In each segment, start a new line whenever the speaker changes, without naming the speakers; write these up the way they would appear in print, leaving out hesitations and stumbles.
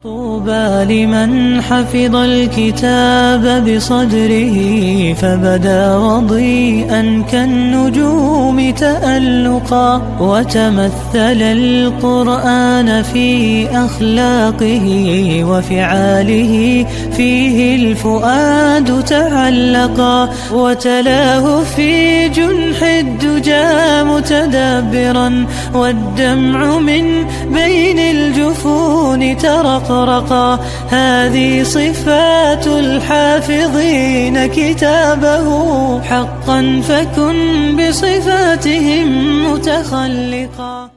طوبى لمن حفظ الكتاب بصدره فبدا وضيئا كالنجوم تألقا وتمثل القرآن في أخلاقه وفعاله فيه الفؤاد تعلقا وتلاه في جنح الدجى متدبرا والدمع من بين الجفون ترقرقا هذه صفات الحافظين كتابه حقا فكن بصفاتهم متخلقا.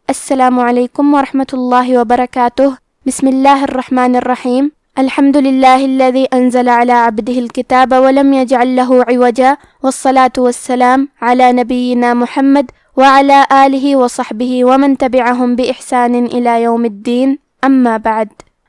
السلام علیکم ورحمۃ اللہ وبرکاتہ. بسم اللہ الرحمن الرحیم. الحمد للہ الذی انزل علی عبدہ الکتاب ولم یجعل لہ عوجا والصلاة والسلام علی نبینا محمد وعلى آلہ وصحبہ ومن تبعہم بإحسان إلى یوم الدین. اما بعد.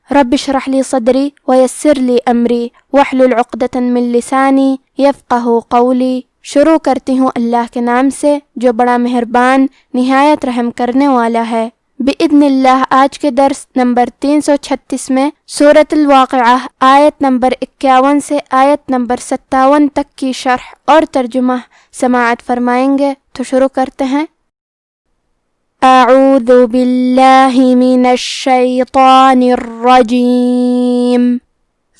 رب اشرح لی صدری ویسر لی امری واحلل عقدۃ من لسانی یفقہوا قولی. شروع کرتی ہوں اللہ کے نام سے جو بڑا مہربان نہایت رحم کرنے والا ہے. بإذن اللہ آج کے درس نمبر 336 میں سورۃ الواقعہ آیت نمبر 51 سے آیت نمبر 57 تک کی شرح اور ترجمہ سماعت فرمائیں گے. تو شروع کرتے ہیں. اعوذ باللہ من الشیطان الرجیم.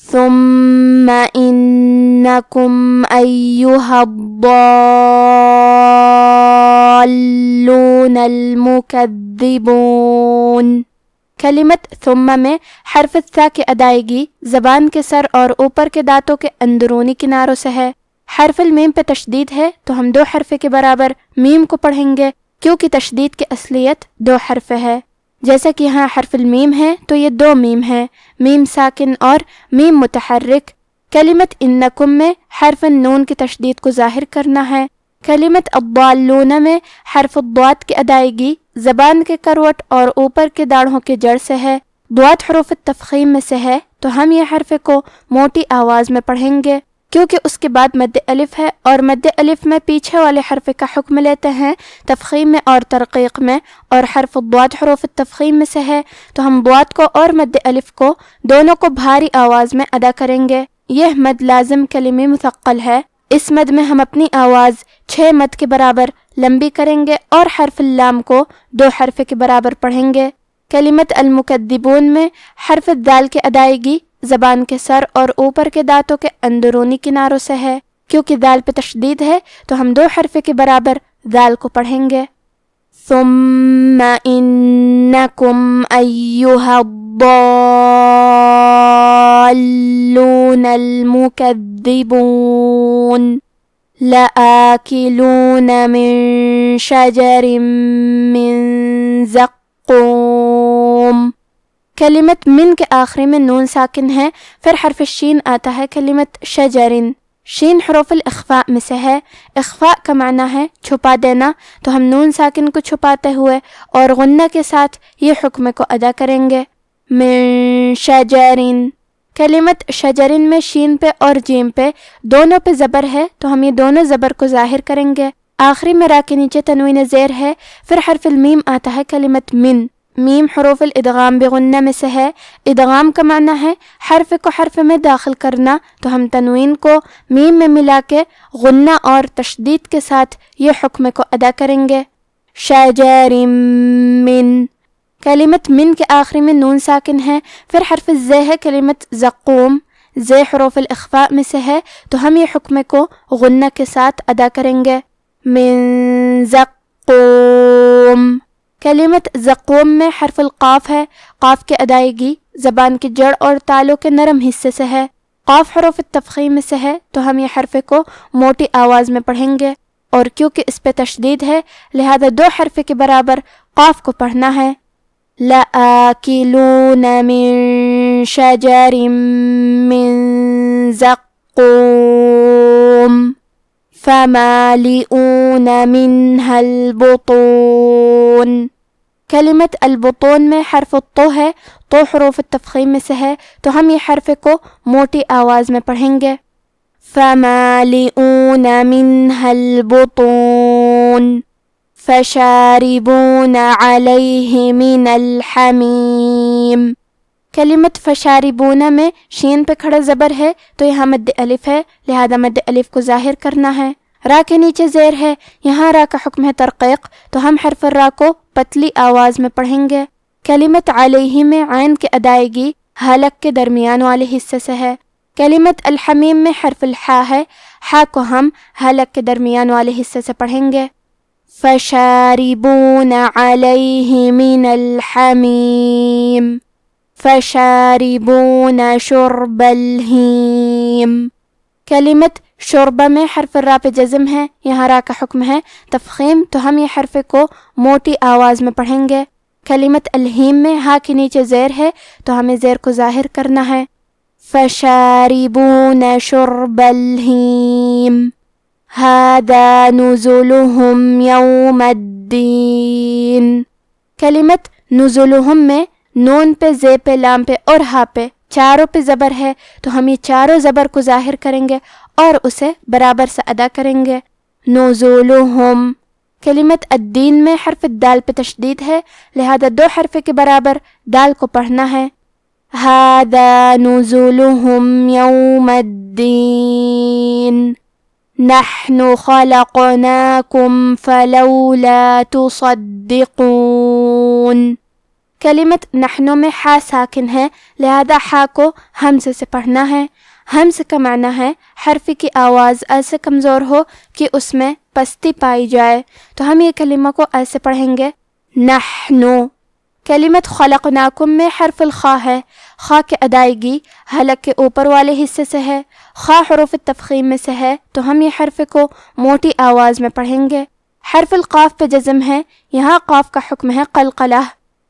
ثم انکم ایہا الضالون المکذبون. کلمت ثم میں حرف الثا کی ادائیگی زبان کے سر اور اوپر کے دانتوں کے اندرونی کناروں سے ہے. حرف المیم پہ تشدید ہے تو ہم 2 حرف کے برابر میم کو پڑھیں گے کیونکہ تشدید کی اصلیت 2 حرف ہے. جیسا کہ یہاں حرف المیم ہے تو یہ 2 میم ہے، میم ساکن اور میم متحرک. کلمت انکم میں حرف النون کی تشدید کو ظاہر کرنا ہے. کلمت الضالون میں حرف الضاد کی ادائیگی زبان کے کروٹ اور اوپر کے داڑھوں کے جڑ سے ہے. ضاد حروف التفخیم میں سے ہے تو ہم یہ حرف کو موٹی آواز میں پڑھیں گے کیونکہ اس کے بعد مد الف ہے اور مد الف میں پیچھے والے حرف کا حکم لیتے ہیں تفخیم میں اور ترقیق میں، اور حرف الضاد حروف التفخیم میں سے ہے تو ہم ضاد کو اور مد الف کو دونوں کو بھاری آواز میں ادا کریں گے. یہ مد لازم کلمہ مثقل ہے. اس مد میں ہم اپنی آواز 6 مد کے برابر لمبی کریں گے اور حرف اللام کو 2 حرف کے برابر پڑھیں گے. کلمت المکذبون میں حرف الدال کی ادائیگی زبان کے سر اور اوپر کے دانتوں کے اندرونی کناروں سے ہے. کیونکہ دال پہ تشدید ہے تو ہم 2 حرف کے برابر دال کو پڑھیں گے. ثم انکم ایہا الضالون المکذبون لآکلون من شجر من زقوم. کلمت من کے آخری میں نون ساکن ہے، پھر حرف شین آتا ہے کلمت شجرن. شین حروف الاخفاء میں سے ہے. اخفاء کا معنی ہے چھپا دینا، تو ہم نون ساکن کو چھپاتے ہوئے اور غنہ کے ساتھ یہ حکم کو ادا کریں گے. من شجرن. کلمت شجرن میں شین پہ اور جیم پہ دونوں پہ زبر ہے تو ہم یہ دونوں زبر کو ظاہر کریں گے. آخری میں را کے نیچے تنوین زیر ہے. پھر حرف المیم آتا ہے کلمت من. میم حروف الادغام بغنہ میں سے ہے. ادغام کا معنی ہے حرف کو حرف میں داخل کرنا، تو ہم تنوین کو میم میں ملا کے غنہ اور تشدید کے ساتھ یہ حکم کو ادا کریں گے. شجر من. کلمت من کے آخری میں نون ساکن ہے، پھر حرف زے ہے کلمت زقوم. زے حروف الاخفاء میں سے ہے تو ہم یہ حکم کو غنہ کے ساتھ ادا کریں گے. من زقوم. کلمت زقوم میں حرف القاف ہے. قاف کی ادائیگی زبان کی جڑ اور تالوں کے نرم حصے سے ہے. قاف حروف التفخیم میں سے ہے تو ہم یہ حرف کو موٹی آواز میں پڑھیں گے، اور کیونکہ اس پہ تشدید ہے لہذا 2 حرف کے برابر قاف کو پڑھنا ہے. لآکلون من شجر من زقوم فمالئون منها البطون. کلمت البطون میں حرف الطو ہے. طو حروف التفخیم میں سے ہے تو ہم یہ حرف کو موٹی آواز میں پڑھیں گے. فمالئون منها البطون فشاربون علیہ من الحمیم. کلمت فشاربون میں شین پہ کھڑا زبر ہے تو یہاں مد الف ہے، لہذا مد الف کو ظاہر کرنا ہے۔ را کے نیچے زیر ہے، یہاں را کا حکم ہے ترقیق، تو ہم حرف را کو پتلی آواز میں پڑھیں گے۔ کلمت علیہ میں عین کی ادائیگی حلق کے درمیان والے حصے سے ہے۔ کلمت الحمیم میں حرف الحا ہے، حا کو ہم حلق کے درمیان والے حصے سے پڑھیں گے۔ فشاربون علیہ من الحمیم، فشاربون شرب الہیم۔ کلمت شربہ میں حرف را پہ جزم ہے، یہاں را کا حکم ہے تفخیم، تو ہم یہ حرف کو موٹی آواز میں پڑھیں گے۔ کلمت الہیم میں ہا کے نیچے زیر ہے تو ہمیں زیر کو ظاہر کرنا ہے۔ فشاربون شرب الہیم ھذا نزلہم یوم الدین۔ کلمت نزلہم میں نون پہ، زے پہ، لام پہ اور ہا پہ چاروں پہ زبر ہے، تو ہم یہ چاروں زبر کو ظاہر کریں گے اور اسے برابر سے ادا کریں گے۔ نزلہم۔ کلمت الدین میں حرف دال پہ تشدید ہے، لہذا دو حرف کے برابر دال کو پڑھنا ہے۔ ھذا نزلہم یوم الدین نحن خلقناکم فلولا تصدقون۔ کلمت نحنو میں حا ساکن ہے، لہذا حا کو ہمزے سے پڑھنا ہے۔ ہمز کا معنی ہے حرف کی آواز ایسے کمزور ہو کہ اس میں پستی پائی جائے، تو ہم یہ کلمہ کو ایسے پڑھیں گے نحنو۔ کلمت خلقناکم میں حرف الخا ہے، خا کی ادائیگی حلق کے اوپر والے حصے سے ہے، خا حروف تفخیم میں سے ہے، تو ہم یہ حرف کو موٹی آواز میں پڑھیں گے۔ حرف القاف پہ جزم ہے، یہاں قاف کا حکم ہے قلقلہ۔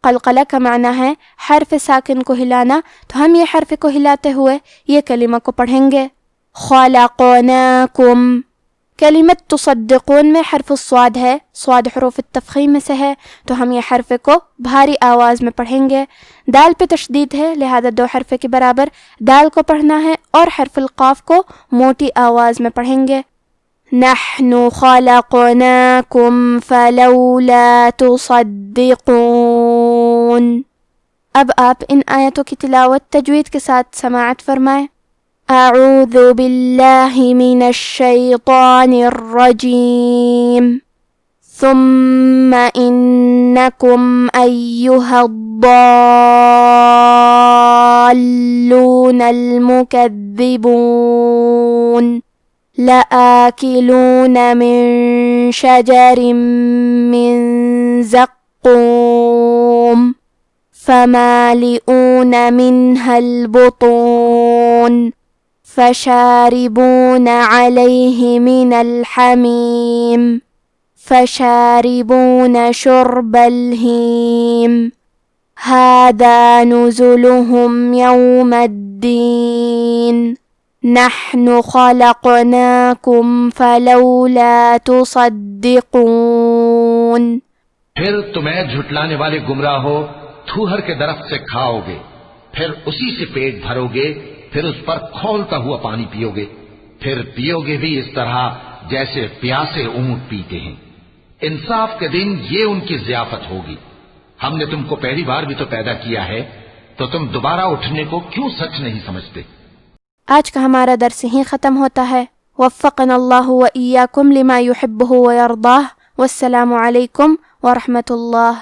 قلقلہ کا معنی ہے حرف ساکن کو ہلانا، تو ہم یہ حرف کو ہلاتے ہوئے یہ کلمہ کو پڑھیں گے خلقناکم۔ کلمت تصدقون میں حرف الصاد ہے، صاد حروف التفخیم میں سے ہے، تو ہم یہ حرف کو بھاری آواز میں پڑھیں گے۔ دال پہ تشدید ہے، لہذا دو حرف کے برابر دال کو پڑھنا ہے اور حرف القاف کو موٹی آواز میں پڑھیں گے۔ نحن خلقناکم فلولا تصدقون۔ اب آپ ان آیتوں کی تلاوت تجوید کے ساتھ سماعت فرمائیں۔ اعوذ باللہ من الشیطان الرجیم ثم انکم ایہا الضالون المکذبون لآکلون من شجر من زقوم فمالئون منها البطون فشاربون علیہ من الحمیم فشاربون شرب الہیم ھذا نزلہم یوم الدین نحن خلقناکم فلولا تصدقون۔
پھر تمہیں جھٹلانے والے گمراہ ہو تھوہر کے درخت سے کھاؤ گے، پھر اسی سے پیٹ بھرو گے، پھر اس پر کھولتا ہوا پانی پیو گے، پھر پیو گے بھی اس طرح جیسے پیاسے اونٹ پیتے ہیں۔ انصاف کے دن یہ ان کی ضیافت ہوگی۔ ہم نے تم کو پہلی بار بھی تو پیدا کیا ہے، تو تم دوبارہ اٹھنے کو کیوں سچ نہیں سمجھتے؟
آج کا ہمارا درس ہی ختم ہوتا ہے۔ وفقنا اللہ و ایاکم لما یحبہ و یرضاہ، والسلام علیکم ورحمۃ اللہ۔